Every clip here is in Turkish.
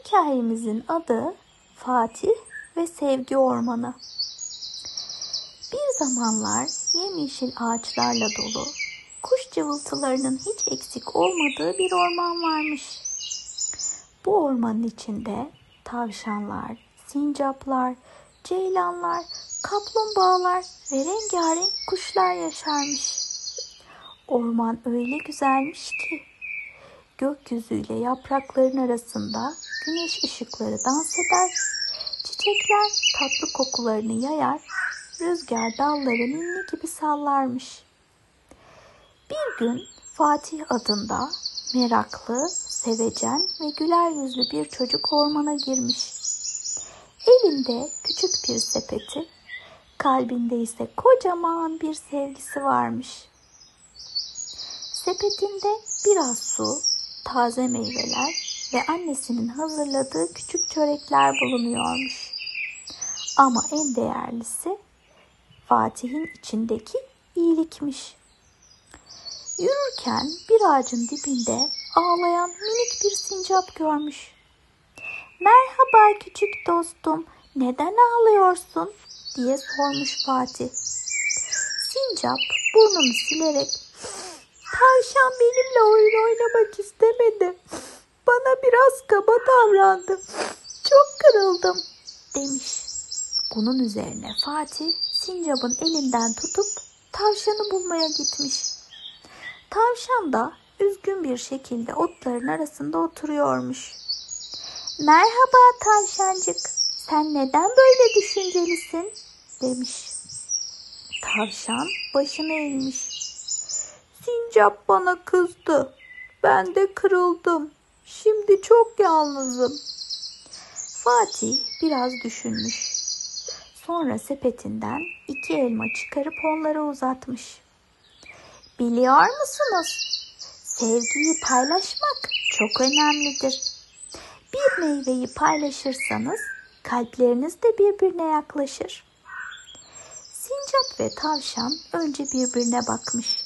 Hikayemizin adı Fatih ve Sevgi Ormanı. Bir zamanlar yemyeşil ağaçlarla dolu, kuş cıvıltılarının hiç eksik olmadığı bir orman varmış. Bu ormanın içinde tavşanlar, sincaplar, ceylanlar, kaplumbağalar ve rengarenk kuşlar yaşarmış. Orman öyle güzelmiş ki gökyüzüyle yaprakların arasında güneş ışıkları dans eder, çiçekler tatlı kokularını yayar, rüzgar dalları ninni gibi sallarmış. Bir gün Fatih adında meraklı, sevecen ve güler yüzlü bir çocuk ormana girmiş. Elinde küçük bir sepeti, kalbinde ise kocaman bir sevgisi varmış. Sepetinde biraz su, taze meyveler ve annesinin hazırladığı küçük çörekler bulunuyormuş. Ama en değerlisi Fatih'in içindeki iyilikmiş. Yürürken bir ağacın dibinde ağlayan minik bir sincap görmüş. "Merhaba küçük dostum, neden ağlıyorsun?" diye sormuş Fatih. Sincap burnunu silerek, "Tavşan benimle oyun oynamak istemedi. Bana biraz kaba davrandı. Çok kırıldım," demiş. Bunun üzerine Fatih sincapın elinden tutup tavşanı bulmaya gitmiş. Tavşan da üzgün bir şekilde otların arasında oturuyormuş. "Merhaba tavşancık, sen neden böyle düşüncelisin?" demiş. Tavşan başını eğmiş. "Sincap bana kızdı. Ben de kırıldım. Şimdi çok yalnızım." Fatih biraz düşünmüş. Sonra sepetinden 2 elma çıkarıp onlara uzatmış. "Biliyor musunuz? Sevgiyi paylaşmak çok önemlidir. Bir meyveyi paylaşırsanız kalpleriniz de birbirine yaklaşır." Sincap ve tavşan önce birbirine bakmış.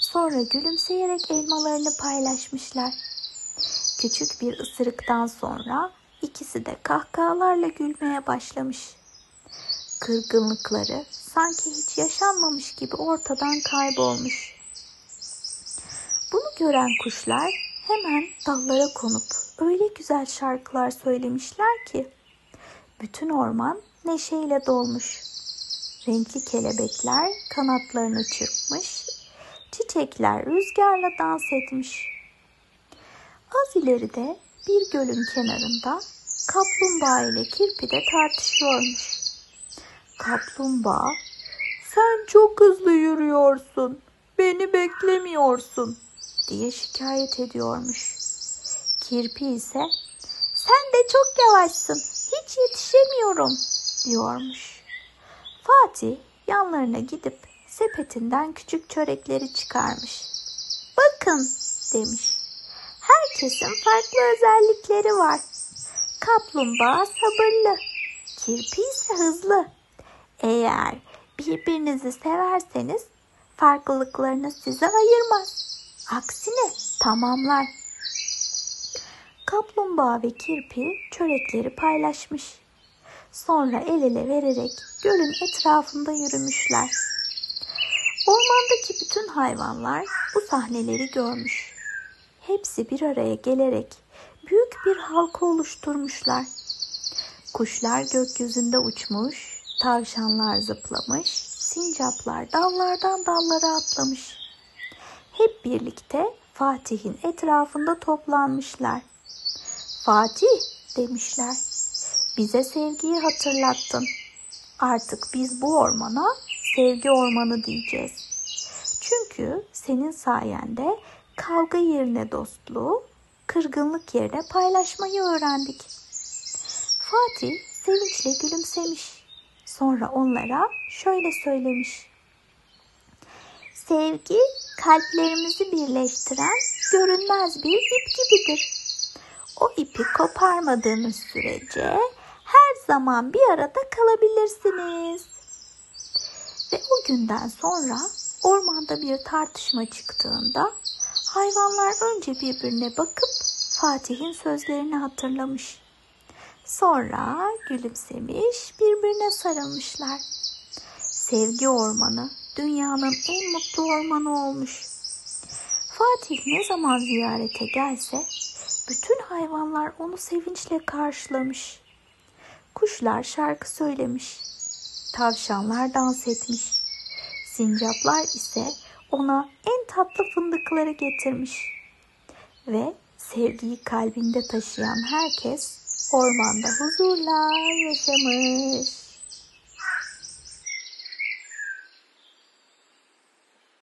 Sonra gülümseyerek elmalarını paylaşmışlar. Küçük bir ısırıktan sonra ikisi de kahkahalarla gülmeye başlamış. Kırgınlıkları sanki hiç yaşanmamış gibi ortadan kaybolmuş. Bunu gören kuşlar hemen dallara konup öyle güzel şarkılar söylemişler ki bütün orman neşeyle dolmuş. Renkli kelebekler kanatlarını çırpmış, çiçekler rüzgarla dans etmiş. Az ileride bir gölün kenarında kaplumbağa ile kirpi de tartışıyormuş. Kaplumbağa, "Sen çok hızlı yürüyorsun, beni beklemiyorsun," diye şikayet ediyormuş. Kirpi ise, "Sen de çok yavaşsın, hiç yetişemiyorum," diyormuş. Fatih yanlarına gidip sepetinden küçük çörekleri çıkarmış. "Bakın," demiş. "Herkesin farklı özellikleri var. Kaplumbağa sabırlı, kirpi ise hızlı. Eğer birbirinizi severseniz farklılıklarınız sizi ayırmaz. Aksine tamamlar." Kaplumbağa ve kirpi çörekleri paylaşmış. Sonra el ele vererek gölün etrafında yürümüşler. Ormandaki bütün hayvanlar bu sahneleri görmüş. Hepsi bir araya gelerek büyük bir halka oluşturmuşlar. Kuşlar gökyüzünde uçmuş, tavşanlar zıplamış, sincaplar dallardan dallara atlamış. Hep birlikte Fatih'in etrafında toplanmışlar. "Fatih," demişler, "bize sevgiyi hatırlattın. Artık biz bu ormana sevgi ormanı diyeceğiz. Çünkü senin sayende kavga yerine dostluğu, kırgınlık yerine paylaşmayı öğrendik." Fatih sevinçle gülümsemiş. Sonra onlara şöyle söylemiş. "Sevgi kalplerimizi birleştiren görünmez bir ip gibidir. O ipi koparmadığınız sürece her zaman bir arada kalabilirsiniz." Ve o günden sonra ormanda bir tartışma çıktığında hayvanlar önce birbirine bakıp Fatih'in sözlerini hatırlamış. Sonra gülümsemiş, birbirine sarılmışlar. Sevgi ormanı dünyanın en mutlu ormanı olmuş. Fatih ne zaman ziyarete gelse bütün hayvanlar onu sevinçle karşılamış. Kuşlar şarkı söylemiş, tavşanlar dans etmiş. Sincaplar ise ona en tatlı fındıkları getirmiş. Ve sevgiyi kalbinde taşıyan herkes ormanda huzurla yaşamış.